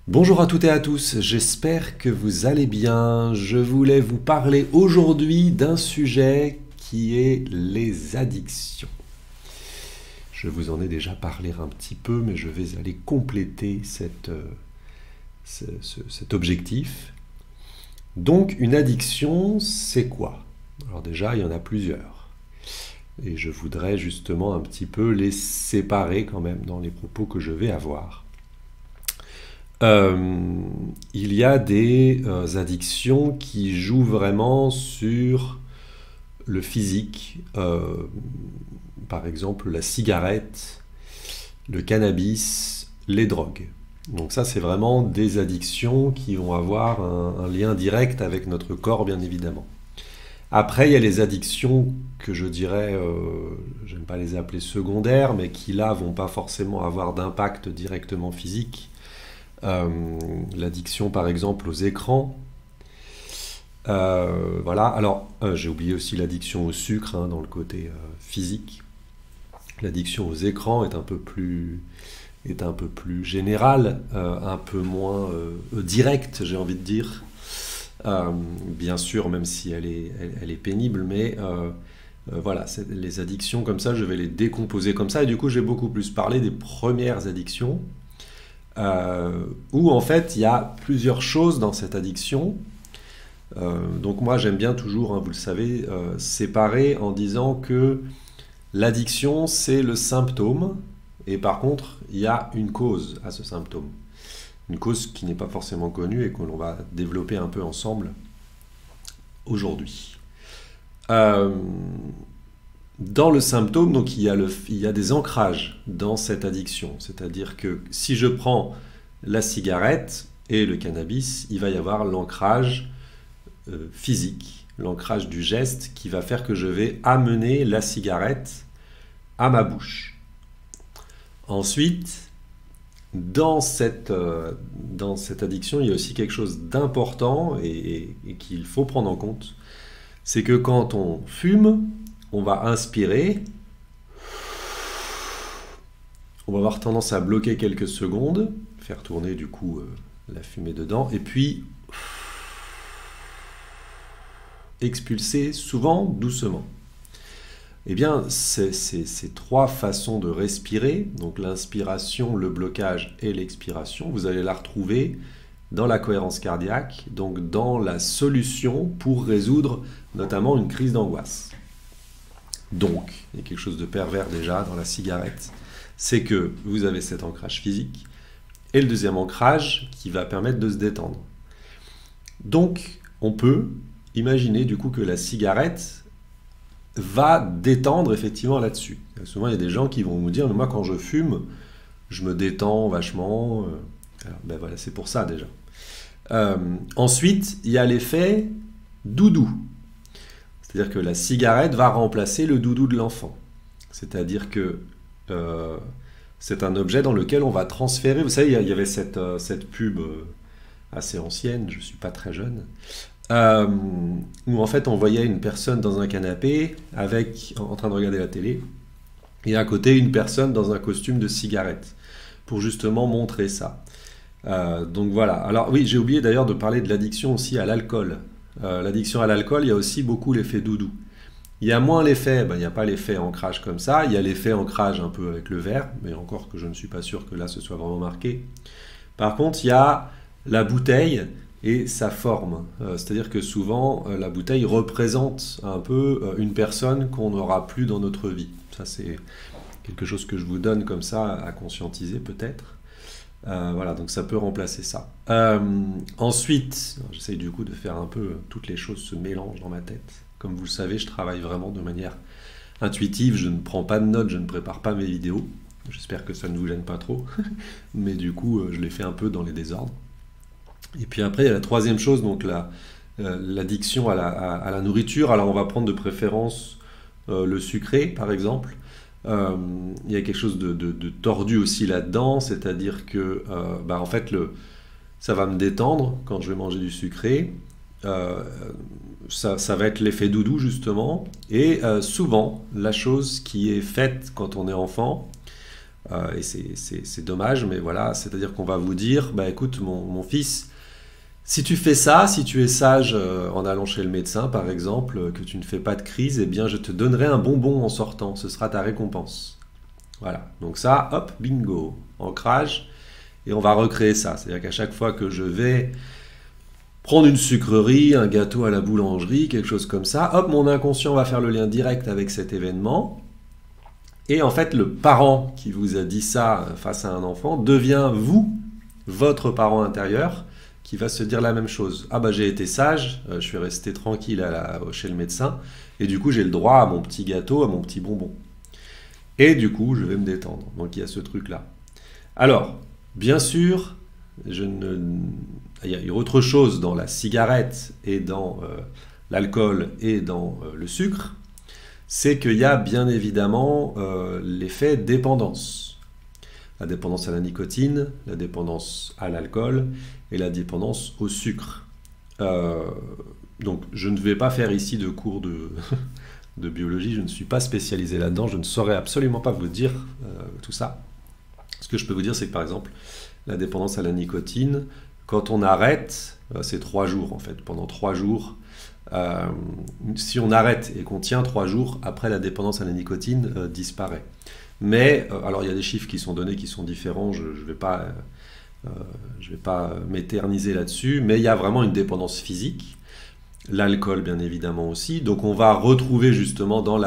Bonjour à toutes et à tous, j'espère que vous allez bien. Je voulais vous parler aujourd'hui d'un sujet qui est les addictions. Je vous en ai déjà parlé un petit peu, mais je vais aller compléter cet objectif. Donc, une addiction, c'est quoi? Alors déjà, il y en a plusieurs. Et je voudrais justement un petit peu les séparer quand même dans les propos que je vais avoir. Il y a des addictions qui jouent vraiment sur le physique, par exemple la cigarette, le cannabis, les drogues. Donc ça, c'est vraiment des addictions qui vont avoir un lien direct avec notre corps, bien évidemment. Après, il y a les addictions que je dirais, j'aime pas les appeler secondaires, mais qui là vont pas forcément avoir d'impact directement physique. L'addiction par exemple aux écrans. Voilà. Alors, j'ai oublié aussi l'addiction au sucre hein, dans le côté physique. L'addiction aux écrans est un peu plus générale, un peu moins directe, j'ai envie de dire. Bien sûr, même si elle est pénible, mais voilà, les addictions comme ça, je vais les décomposer comme ça. Et du coup, j'ai beaucoup plus parlé des premières addictions. Où en fait il y a plusieurs choses dans cette addiction. Donc moi j'aime bien toujours, hein, vous le savez, séparer en disant que l'addiction c'est le symptôme et par contre il y a une cause à ce symptôme. Une cause qui n'est pas forcément connue et que l'on va développer un peu ensemble aujourd'hui. Dans le symptôme, donc, il y a des ancrages dans cette addiction. C'est-à-dire que si je prends la cigarette et le cannabis, il va y avoir l'ancrage physique, l'ancrage du geste qui va faire que je vais amener la cigarette à ma bouche. Ensuite, dans cette addiction, il y a aussi quelque chose d'important et qu'il faut prendre en compte. C'est que quand on fume, on va inspirer, on va avoir tendance à bloquer quelques secondes, faire tourner du coup la fumée dedans, et puis expulser souvent doucement. Eh bien, ces trois façons de respirer, donc l'inspiration, le blocage et l'expiration, vous allez la retrouver dans la cohérence cardiaque, donc dans la solution pour résoudre notamment une crise d'angoisse. Donc, il y a quelque chose de pervers déjà dans la cigarette, c'est que vous avez cet ancrage physique et le deuxième ancrage qui va permettre de se détendre. Donc, on peut imaginer du coup que la cigarette va détendre effectivement là-dessus. Souvent, il y a des gens qui vont nous dire, mais moi quand je fume, je me détends vachement. Alors, ben voilà, c'est pour ça déjà. Ensuite, il y a l'effet doudou. C'est-à-dire que la cigarette va remplacer le doudou de l'enfant. C'est-à-dire que c'est un objet dans lequel on va transférer... Vous savez, il y avait cette pub assez ancienne, je ne suis pas très jeune, où en fait on voyait une personne dans un canapé en train de regarder la télé, et à côté une personne dans un costume de cigarette, pour justement montrer ça. Donc voilà. Alors oui, j'ai oublié d'ailleurs de parler de l'addiction aussi à l'alcool. L'addiction à l'alcool, il y a aussi beaucoup l'effet doudou. Il y a moins l'effet, il n'y a pas l'effet ancrage comme ça, il y a l'effet ancrage un peu avec le verre, mais encore que je ne suis pas sûr que là ce soit vraiment marqué. Par contre, il y a la bouteille et sa forme. C'est-à-dire que souvent, la bouteille représente un peu une personne qu'on n'aura plus dans notre vie. Ça, c'est quelque chose que je vous donne comme ça à conscientiser peut-être. Voilà, donc ça peut remplacer ça. Ensuite, j'essaye du coup de faire un peu toutes les choses se mélangent dans ma tête. Comme vous le savez, je travaille vraiment de manière intuitive, je ne prends pas de notes, je ne prépare pas mes vidéos. J'espère que ça ne vous gêne pas trop, mais du coup, je les fais un peu dans les désordres. Et puis après, il y a la troisième chose, donc l'addiction à la nourriture. Alors on va prendre de préférence le sucré, par exemple. Il y a quelque chose de tordu aussi là-dedans, c'est-à-dire que en fait, ça va me détendre quand je vais manger du sucré. Ça va être l'effet doudou, justement. Et souvent, la chose qui est faite quand on est enfant, Et c'est dommage, mais voilà, c'est-à-dire qu'on va vous dire, bah écoute, mon fils, si tu fais ça, si tu es sage en allant chez le médecin, par exemple, que tu ne fais pas de crise, eh bien, je te donnerai un bonbon en sortant. Ce sera ta récompense. Voilà. Donc ça, hop, bingo, ancrage, et on va recréer ça. C'est-à-dire qu'à chaque fois que je vais prendre une sucrerie, un gâteau à la boulangerie, quelque chose comme ça, hop, mon inconscient va faire le lien direct avec cet événement. Et en fait, le parent qui vous a dit ça face à un enfant devient vous, votre parent intérieur, qui va se dire la même chose. Ah bah j'ai été sage, je suis resté tranquille chez le médecin, et du coup j'ai le droit à mon petit gâteau, à mon petit bonbon. Et du coup je vais me détendre. Donc il y a ce truc-là. Alors, bien sûr, il y a autre chose dans la cigarette et dans l'alcool et dans le sucre, c'est qu'il y a bien évidemment l'effet dépendance. La dépendance à la nicotine, la dépendance à l'alcool et la dépendance au sucre. Donc je ne vais pas faire ici de cours de biologie, je ne suis pas spécialisé là-dedans, je ne saurais absolument pas vous dire tout ça. Ce que je peux vous dire, c'est que par exemple, la dépendance à la nicotine, quand on arrête, c'est 3 jours en fait, pendant 3 jours, si on arrête et qu'on tient 3 jours, après la dépendance à la nicotine disparaît. Mais, alors il y a des chiffres qui sont donnés qui sont différents, je ne vais pas m'éterniser là-dessus, mais il y a vraiment une dépendance physique, l'alcool bien évidemment aussi, donc on va retrouver justement dans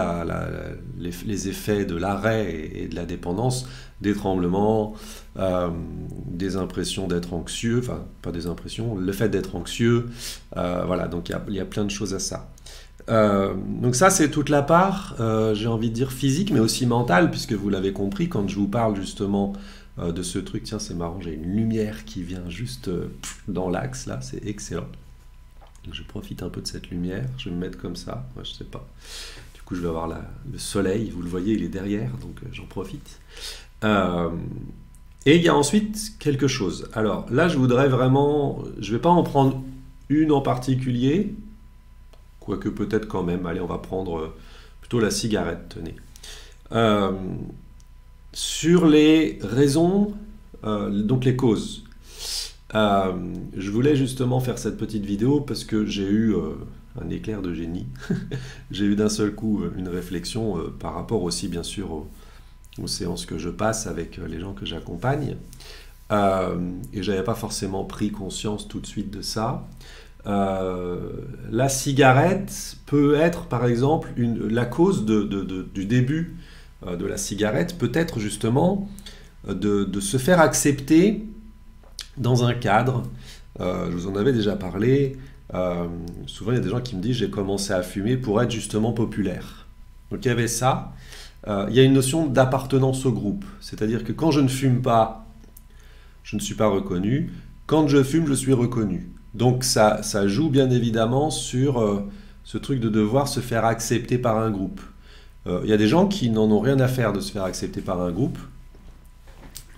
les effets de l'arrêt et de la dépendance, des tremblements, des impressions d'être anxieux, enfin pas des impressions, le fait d'être anxieux, voilà, donc il y a plein de choses à ça. Donc ça c'est toute la part, j'ai envie de dire physique, mais aussi mentale, puisque vous l'avez compris, quand je vous parle justement de ce truc, tiens c'est marrant, j'ai une lumière qui vient juste dans l'axe là, c'est excellent. Donc je profite un peu de cette lumière, je vais me mettre comme ça, moi je sais pas. Du coup je vais avoir le soleil, vous le voyez il est derrière, donc j'en profite. Et il y a ensuite quelque chose. Alors là je voudrais vraiment, je vais pas en prendre une en particulier, quoique peut-être quand même, allez on va prendre plutôt la cigarette, tenez. Sur les raisons, donc les causes. Je voulais justement faire cette petite vidéo parce que j'ai eu un éclair de génie. J'ai eu d'un seul coup une réflexion par rapport aussi bien sûr aux séances que je passe avec les gens que j'accompagne. Et j'avais pas forcément pris conscience tout de suite de ça. La cigarette peut être par exemple la cause du début de la cigarette peut être justement de se faire accepter dans un cadre. Je vous en avais déjà parlé. Souvent, il y a des gens qui me disent j'ai commencé à fumer pour être justement populaire. Donc il y avait ça. Il y a une notion d'appartenance au groupe. C'est-à-dire que quand je ne fume pas, je ne suis pas reconnu. Quand je fume, je suis reconnu. Donc ça joue bien évidemment sur ce truc de devoir se faire accepter par un groupe. Il y a des gens qui n'en ont rien à faire de se faire accepter par un groupe.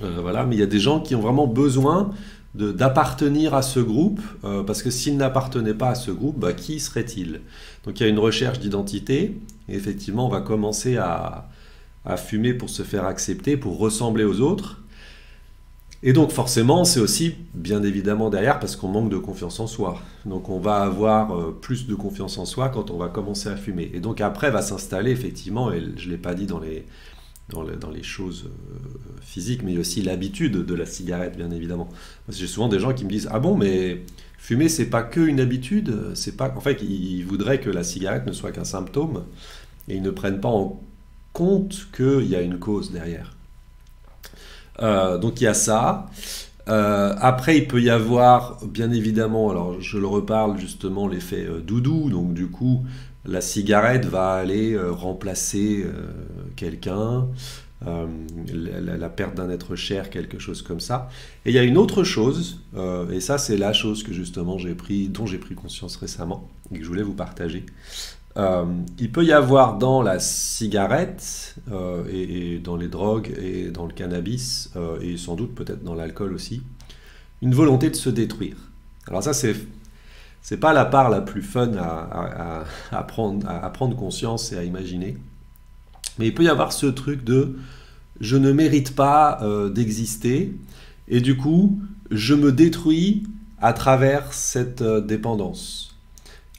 Voilà, mais il y a des gens qui ont vraiment besoin d'appartenir à ce groupe, parce que s'ils n'appartenaient pas à ce groupe, bah, qui serait-il? Donc il y a une recherche d'identité, et effectivement on va commencer à fumer pour se faire accepter, pour ressembler aux autres. Et donc forcément c'est aussi bien évidemment derrière parce qu'on manque de confiance en soi. Donc on va avoir plus de confiance en soi quand on va commencer à fumer. Et donc après va s'installer effectivement, et je ne l'ai pas dit dans les choses physiques, mais aussi l'habitude de la cigarette, bien évidemment. Parce que j'ai souvent des gens qui me disent « Ah bon, mais fumer, c'est pas que une habitude, c'est pas... » En fait, ils voudraient que la cigarette ne soit qu'un symptôme, et ils ne prennent pas en compte qu'il y a une cause derrière. Donc il y a ça. Après, il peut y avoir, bien évidemment, alors je le reparle justement, l'effet doudou, donc du coup... La cigarette va aller remplacer quelqu'un, la perte d'un être cher, quelque chose comme ça. Et il y a une autre chose, et ça c'est la chose que justement dont j'ai pris conscience récemment, et que je voulais vous partager. Il peut y avoir dans la cigarette, et dans les drogues, et dans le cannabis, et sans doute peut-être dans l'alcool aussi, une volonté de se détruire. Alors ça c'est pas la part la plus fun à prendre conscience et à imaginer. Mais il peut y avoir ce truc de je ne mérite pas d'exister, et du coup, je me détruis à travers cette dépendance.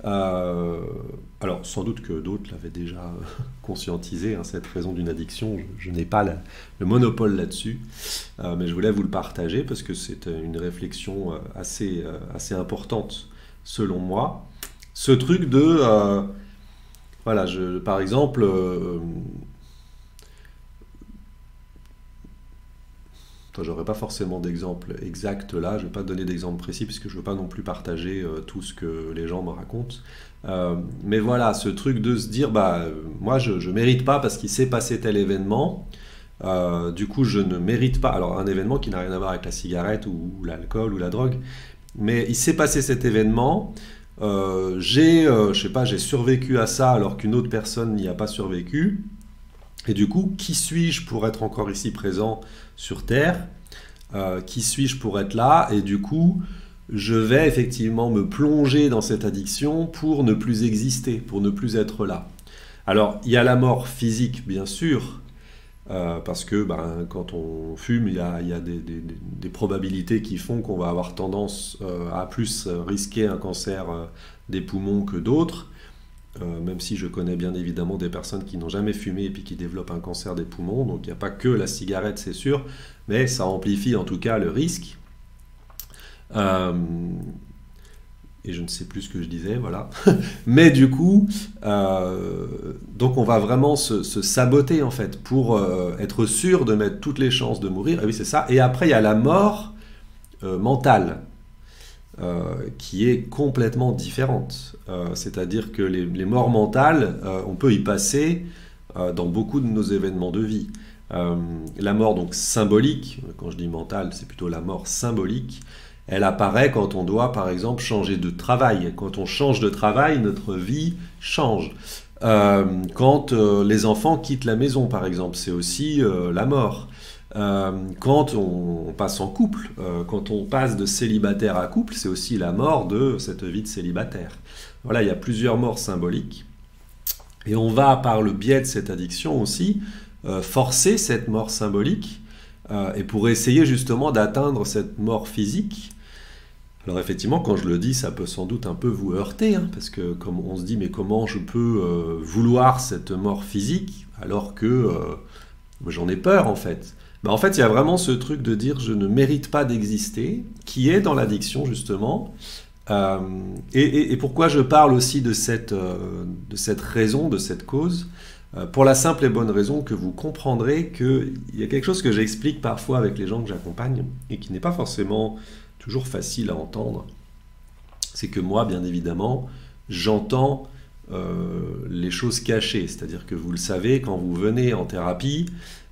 Alors, sans doute que d'autres l'avaient déjà conscientisé, hein, cette raison d'une addiction. Je n'ai pas le monopole là-dessus, mais je voulais vous le partager parce que c'est une réflexion assez importante, selon moi. Ce truc de... voilà, par exemple... j'aurais pas forcément d'exemple exact là, je vais pas donner d'exemple précis puisque je veux pas non plus partager tout ce que les gens me racontent. Mais voilà, ce truc de se dire, moi je mérite pas parce qu'il s'est passé tel événement, du coup je ne mérite pas, alors un événement qui n'a rien à voir avec la cigarette ou l'alcool ou la drogue, mais il s'est passé cet événement, je sais pas, j'ai survécu à ça alors qu'une autre personne n'y a pas survécu. Et du coup, qui suis-je pour être encore ici présent sur Terre? Qui suis-je pour être là? Et du coup, je vais effectivement me plonger dans cette addiction pour ne plus exister, pour ne plus être là. Alors, il y a la mort physique, bien sûr, parce que quand on fume, il y a des probabilités qui font qu'on va avoir tendance à plus risquer un cancer des poumons que d'autres. Même si je connais bien évidemment des personnes qui n'ont jamais fumé et puis qui développent un cancer des poumons, donc il n'y a pas que la cigarette, c'est sûr, mais ça amplifie en tout cas le risque. Et je ne sais plus ce que je disais, voilà. Mais du coup, donc on va vraiment se saboter en fait pour être sûr de mettre toutes les chances de mourir. Et oui, c'est ça. Et après, il y a la mort mentale. Qui est complètement différente. C'est-à-dire que les morts mentales, on peut y passer dans beaucoup de nos événements de vie. La mort donc symbolique, quand je dis mentale, c'est plutôt la mort symbolique, elle apparaît quand on doit par exemple changer de travail. Quand on change de travail, notre vie change. Quand les enfants quittent la maison par exemple, c'est aussi la mort. Quand on passe en couple, quand on passe de célibataire à couple, c'est aussi la mort de cette vie de célibataire. Voilà, il y a plusieurs morts symboliques. Et on va, par le biais de cette addiction aussi, forcer cette mort symbolique, et pour essayer justement d'atteindre cette mort physique. Alors effectivement, quand je le dis, ça peut sans doute un peu vous heurter, hein, parce que comme on se dit, mais comment je peux vouloir cette mort physique alors que j'en ai peur en fait. En fait, il y a vraiment ce truc de dire je ne mérite pas d'exister, qui est dans l'addiction justement. Et pourquoi je parle aussi de cette raison, de cette cause, pour la simple et bonne raison que vous comprendrez qu'il y a quelque chose que j'explique parfois avec les gens que j'accompagne, et qui n'est pas forcément toujours facile à entendre. C'est que moi, bien évidemment, j'entends les choses cachées. C'est-à-dire que vous le savez, quand vous venez en thérapie,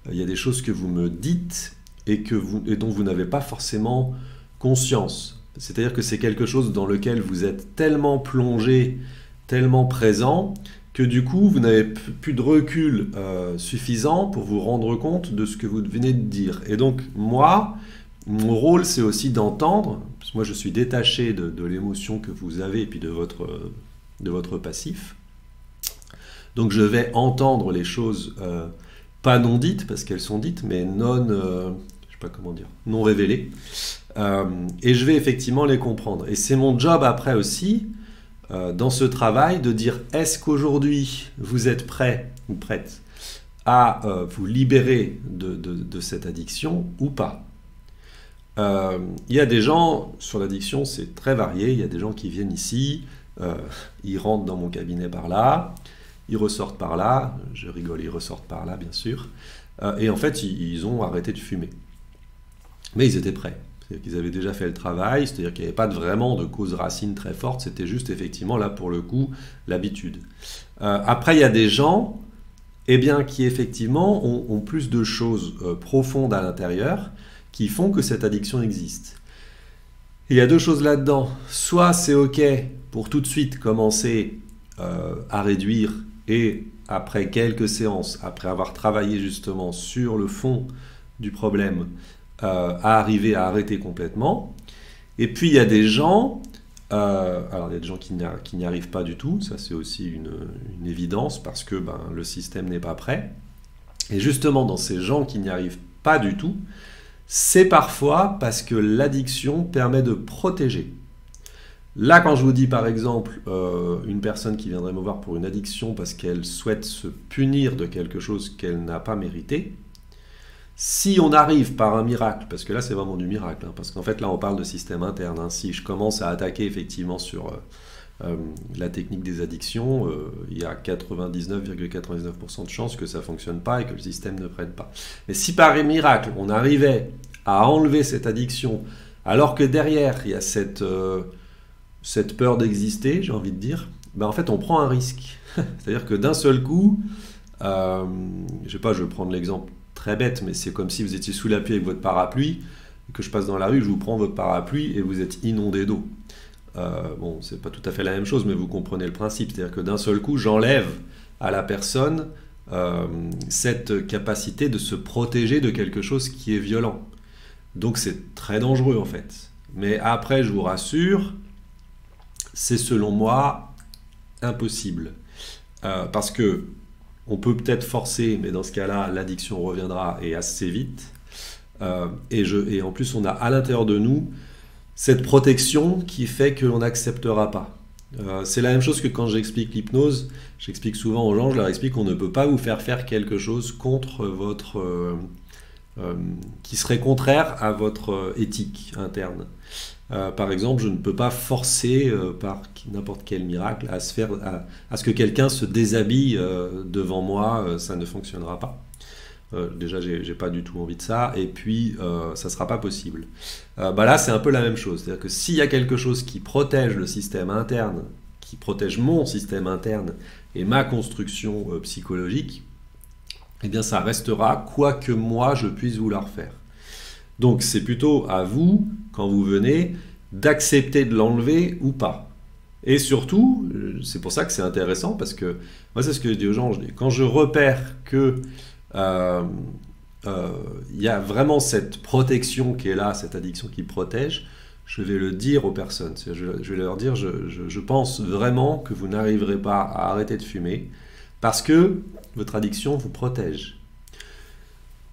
il y a des choses que vous me dites et dont vous n'avez pas forcément conscience. C'est-à-dire que c'est quelque chose dans lequel vous êtes tellement plongé, tellement présent, que du coup, vous n'avez plus de recul suffisant pour vous rendre compte de ce que vous venez de dire. Et donc, moi, mon rôle, c'est aussi d'entendre, parce que moi, je suis détaché de l'émotion que vous avez et puis de votre passif. Donc, je vais entendre les choses pas non dites, parce qu'elles sont dites, mais je sais pas comment dire, non révélées. Et je vais effectivement les comprendre. Et c'est mon job après aussi, dans ce travail, de dire est-ce qu'aujourd'hui vous êtes prêt ou prête à vous libérer de cette addiction ou pas. Il y a des gens, sur l'addiction c'est très varié, il y a des gens qui viennent ici, ils rentrent dans mon cabinet par là, ils ressortent par là, je rigole, ils ressortent par là bien sûr, et en fait ils ont arrêté de fumer. Mais ils étaient prêts. C'est-à-dire qu'ils avaient déjà fait le travail, c'est-à-dire qu'il n'y avait pas vraiment de cause racine très forte, c'était juste effectivement là pour le coup l'habitude. Après il y a des gens qui effectivement ont plus de choses profondes à l'intérieur qui font que cette addiction existe. Et il y a deux choses là-dedans. Soit c'est ok pour tout de suite commencer à réduire et après quelques séances, après avoir travaillé justement sur le fond du problème, à arriver à arrêter complètement. Et puis il y a des gens, alors il y a des gens qui n'y arrivent pas du tout, ça c'est aussi une évidence parce que le système n'est pas prêt. Et justement, dans ces gens qui n'y arrivent pas du tout, c'est parfois parce que l'addiction permet de protéger. Là, quand je vous dis par exemple une personne qui viendrait me voir pour une addiction parce qu'elle souhaite se punir de quelque chose qu'elle n'a pas mérité, si on arrive par un miracle, parce que là c'est vraiment du miracle, hein, parce qu'en fait là on parle de système interne, hein, si je commence à attaquer effectivement sur la technique des addictions, il y a 99,99% de chances que ça ne fonctionne pas et que le système ne prenne pas. Mais si par miracle on arrivait à enlever cette addiction, alors que derrière il y a cette peur d'exister, j'ai envie de dire, ben en fait on prend un risque. C'est-à-dire que d'un seul coup, je sais pas, je vais prendre l'exemple très bête, mais c'est comme si vous étiez sous la pluie avec votre parapluie, et que je passe dans la rue, je vous prends votre parapluie et vous êtes inondé d'eau. Bon, c'est pas tout à fait la même chose, mais vous comprenez le principe. C'est-à-dire que d'un seul coup, j'enlève à la personne cette capacité de se protéger de quelque chose qui est violent. Donc c'est très dangereux en fait. Mais après, je vous rassure, c'est selon moi impossible. Parce que on peut peut-être forcer, mais dans ce cas-là, l'addiction reviendra et assez vite. Et en plus, on a à l'intérieur de nous cette protection qui fait qu'on n'acceptera pas. C'est la même chose que quand j'explique l'hypnose. J'explique souvent aux gens, je leur explique qu'on ne peut pas vous faire faire quelque chose contre votre... qui serait contraire à votre éthique interne. Par exemple, je ne peux pas forcer par n'importe quel miracle à ce que quelqu'un se déshabille devant moi, ça ne fonctionnera pas. Déjà, j'ai pas du tout envie de ça, et puis ça sera pas possible. Là, c'est un peu la même chose, c'est-à-dire que s'il y a quelque chose qui protège le système interne, qui protège mon système interne et ma construction psychologique, eh bien, ça restera quoi que moi je puisse vouloir faire. Donc c'est plutôt à vous, quand vous venez, d'accepter de l'enlever ou pas. Et surtout, c'est pour ça que c'est intéressant, parce que moi c'est ce que je dis aux gens, quand je repère que y a vraiment cette protection qui est là, cette addiction qui protège, je vais le dire aux personnes. Je vais leur dire, je pense vraiment que vous n'arriverez pas à arrêter de fumer, parce que votre addiction vous protège.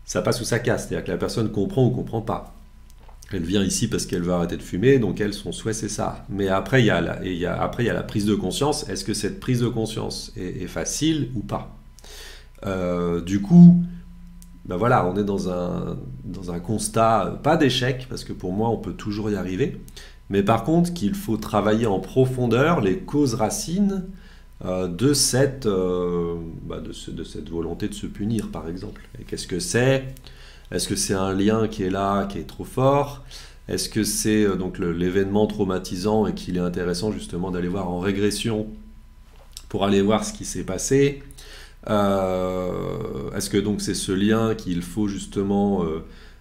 Ça passe ou ça casse, c'est-à-dire que la personne comprend ou comprend pas. Elle vient ici parce qu'elle veut arrêter de fumer, donc elle, son souhait, c'est ça. Mais après, il y a la prise de conscience. Est-ce que cette prise de conscience est facile ou pas? Du coup, ben voilà, on est dans un constat, pas d'échec, parce que pour moi, on peut toujours y arriver. Mais par contre, qu'il faut travailler en profondeur les causes racines de cette volonté de se punir, par exemple. Et qu'est-ce que c'est? Est-ce que c'est un lien qui est là, qui est trop fort? Est-ce que c'est donc l'événement traumatisant et qu'il est intéressant justement d'aller voir en régression pour aller voir ce qui s'est passé? Est-ce que donc c'est ce lien qu'il faut justement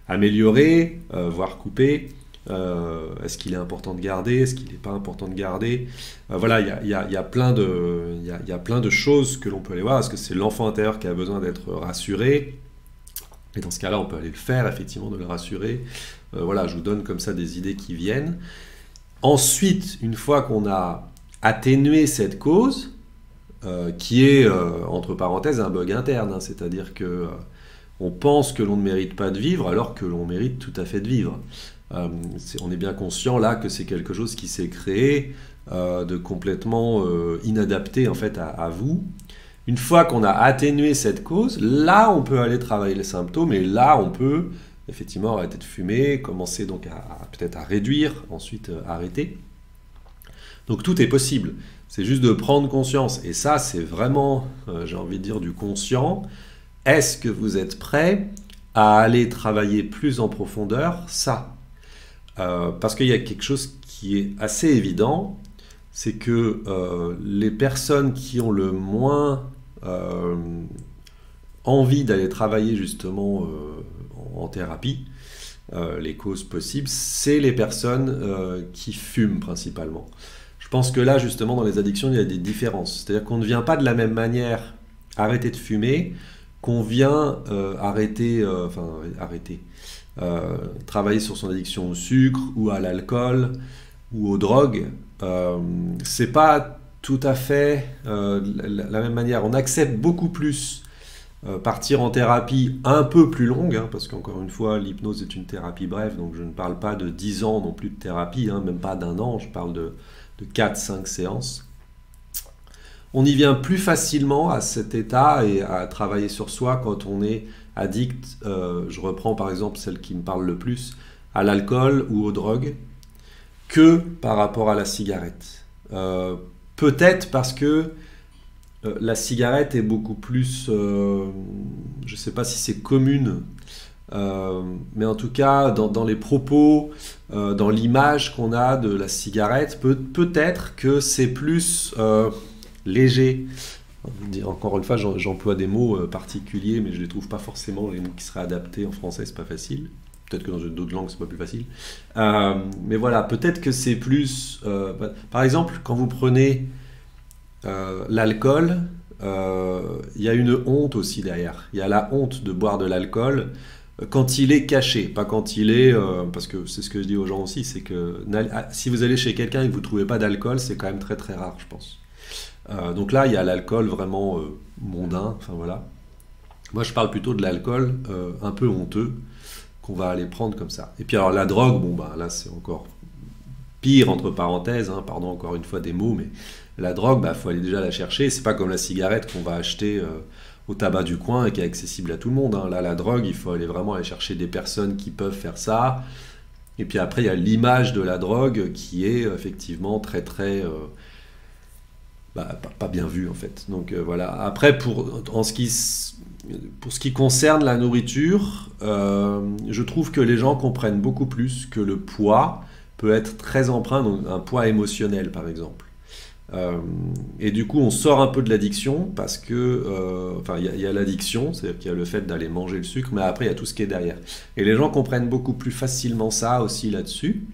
améliorer, voire couper? Est-ce qu'il est important de garder? Est-ce qu'il n'est pas important de garder? Voilà, il y a plein de choses que l'on peut aller voir. Est-ce que c'est l'enfant intérieur qui a besoin d'être rassuré? Et dans ce cas-là, on peut aller le faire, effectivement, de le rassurer. Voilà, je vous donne comme ça des idées qui viennent. Ensuite, une fois qu'on a atténué cette cause, qui est, entre parenthèses, un bug interne, hein, c'est-à-dire que on pense que l'on ne mérite pas de vivre, alors que l'on mérite tout à fait de vivre. On est bien conscient, là, que c'est quelque chose qui s'est créé de complètement inadapté, en fait, à vous. Une fois qu'on a atténué cette cause, là, on peut aller travailler les symptômes, et là, on peut effectivement arrêter de fumer, commencer donc peut-être à réduire, ensuite arrêter. Donc tout est possible. C'est juste de prendre conscience. Et ça, c'est vraiment, j'ai envie de dire, du conscient. Est-ce que vous êtes prêt à aller travailler plus en profondeur ça? Parce qu'il y a quelque chose qui est assez évident, c'est que les personnes qui ont le moins envie d'aller travailler justement en thérapie, les causes possibles, c'est les personnes qui fument principalement. Je pense que là, justement, dans les addictions, il y a des différences. C'est-à-dire qu'on ne vient pas de la même manière arrêter de fumer qu'on vient travailler sur son addiction au sucre ou à l'alcool ou aux drogues. C'est pas tout à fait la même manière. On accepte beaucoup plus partir en thérapie un peu plus longue, hein, parce qu'encore une fois, l'hypnose est une thérapie brève, donc je ne parle pas de 10 ans non plus de thérapie, hein, même pas d'un an, je parle de 4-5 séances. On y vient plus facilement à cet état et à travailler sur soi quand on est addict, je reprends par exemple celle qui me parle le plus, à l'alcool ou aux drogues, que par rapport à la cigarette. Peut-être parce que la cigarette est beaucoup plus, je ne sais pas si c'est commune, mais en tout cas dans les propos, dans l'image qu'on a de la cigarette, peut-être que c'est plus léger. Encore une fois, j'emploie des mots particuliers, mais je ne les trouve pas forcément les mots qui seraient adaptés en français, c'est pas facile. Peut-être que dans d'autres langues, c'est pas plus facile. Mais voilà, peut-être que c'est plus... par exemple, quand vous prenez l'alcool, il y a une honte aussi derrière. Il y a la honte de boire de l'alcool quand il est caché, pas quand il est... parce que c'est ce que je dis aux gens aussi, c'est que si vous allez chez quelqu'un et que vous ne trouvez pas d'alcool, c'est quand même très très rare, je pense. Donc là, il y a l'alcool vraiment mondain, enfin voilà. Moi, je parle plutôt de l'alcool un peu honteux, qu'on va aller prendre comme ça. Et puis alors la drogue, bon bah là c'est encore pire entre parenthèses, hein, pardon encore une fois des mots, mais la drogue, bah faut aller déjà la chercher. C'est pas comme la cigarette qu'on va acheter au tabac du coin et qui est accessible à tout le monde, hein. Là la drogue, il faut aller vraiment aller chercher des personnes qui peuvent faire ça. Et puis après il y a l'image de la drogue qui est effectivement très très pas bien vue en fait. Donc voilà. Après pour ce qui concerne la nourriture, je trouve que les gens comprennent beaucoup plus que le poids peut être très empreint, donc un poids émotionnel par exemple. Et du coup, on sort un peu de l'addiction parce que, il y a l'addiction, c'est-à-dire qu'il y a le fait d'aller manger le sucre, mais après il y a tout ce qui est derrière. Et les gens comprennent beaucoup plus facilement ça aussi là-dessus.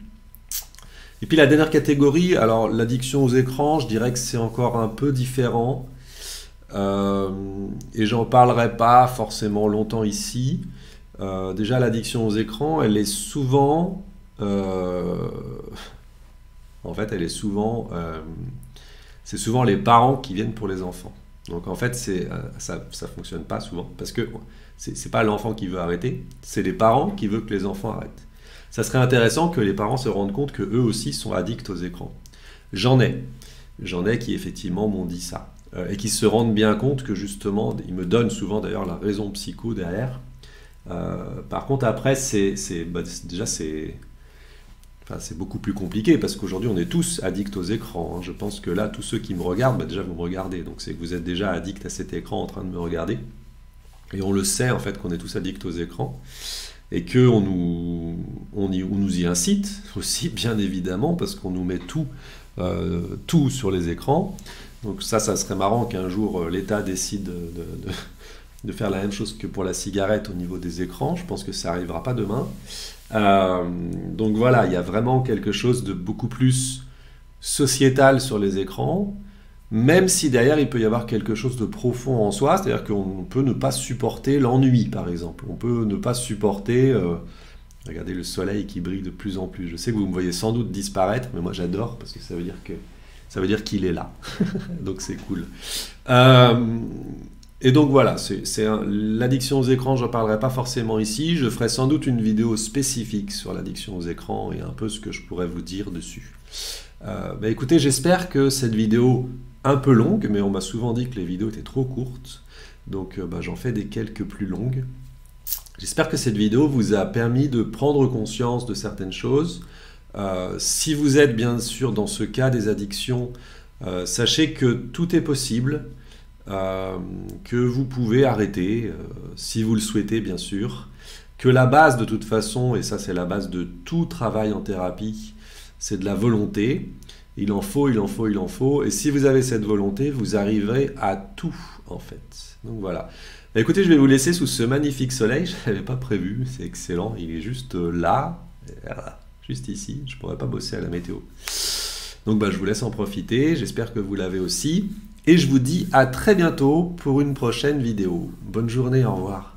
Et puis la dernière catégorie, alors l'addiction aux écrans, je dirais que c'est encore un peu différent. Et j'en parlerai pas forcément longtemps ici. Déjà l'addiction aux écrans, elle est souvent... en fait, elle est souvent... c'est souvent les parents qui viennent pour les enfants. Donc en fait, ça fonctionne pas souvent, parce que c'est pas l'enfant qui veut arrêter, c'est les parents qui veulent que les enfants arrêtent. Ça serait intéressant que les parents se rendent compte que eux aussi sont addicts aux écrans. J'en ai qui effectivement m'ont dit ça. Et qui se rendent bien compte que justement, ils me donnent souvent d'ailleurs la raison psycho derrière. Par contre, après, déjà c'est beaucoup plus compliqué parce qu'aujourd'hui, on est tous addicts aux écrans, hein. Je pense que là, tous ceux qui me regardent, déjà vous me regardez, donc c'est que vous êtes déjà addicts à cet écran en train de me regarder. Et on le sait en fait qu'on est tous addicts aux écrans et qu'on nous y incite aussi, bien évidemment, parce qu'on nous met tout sur les écrans. Donc ça serait marrant qu'un jour l'État décide de faire la même chose que pour la cigarette au niveau des écrans. Je pense que ça n'arrivera pas demain. Donc voilà, il y a vraiment quelque chose de beaucoup plus sociétal sur les écrans, même si derrière il peut y avoir quelque chose de profond en soi, c'est-à-dire qu'on peut ne pas supporter l'ennui, par exemple. On peut ne pas supporter... regardez le soleil qui brille de plus en plus. Je sais que vous me voyez sans doute disparaître, mais moi j'adore parce que ça veut dire qu'il est là. Donc c'est cool. Et donc voilà, l'addiction aux écrans, je n'en parlerai pas forcément ici. Je ferai sans doute une vidéo spécifique sur l'addiction aux écrans et un peu ce que je pourrais vous dire dessus. Écoutez, j'espère que cette vidéo, un peu longue, mais on m'a souvent dit que les vidéos étaient trop courtes, donc j'en fais des quelques plus longues. J'espère que cette vidéo vous a permis de prendre conscience de certaines choses. Si vous êtes bien sûr dans ce cas des addictions, sachez que tout est possible, que vous pouvez arrêter, si vous le souhaitez bien sûr, que la base de toute façon, et ça c'est la base de tout travail en thérapie, c'est de la volonté. Il en faut, et si vous avez cette volonté, vous arriverez à tout en fait. Donc voilà. Écoutez, je vais vous laisser sous ce magnifique soleil, je ne l'avais pas prévu, c'est excellent, il est juste là, juste ici, je ne pourrais pas bosser à la météo. Donc je vous laisse en profiter, j'espère que vous l'avez aussi, et je vous dis à très bientôt pour une prochaine vidéo. Bonne journée, au revoir.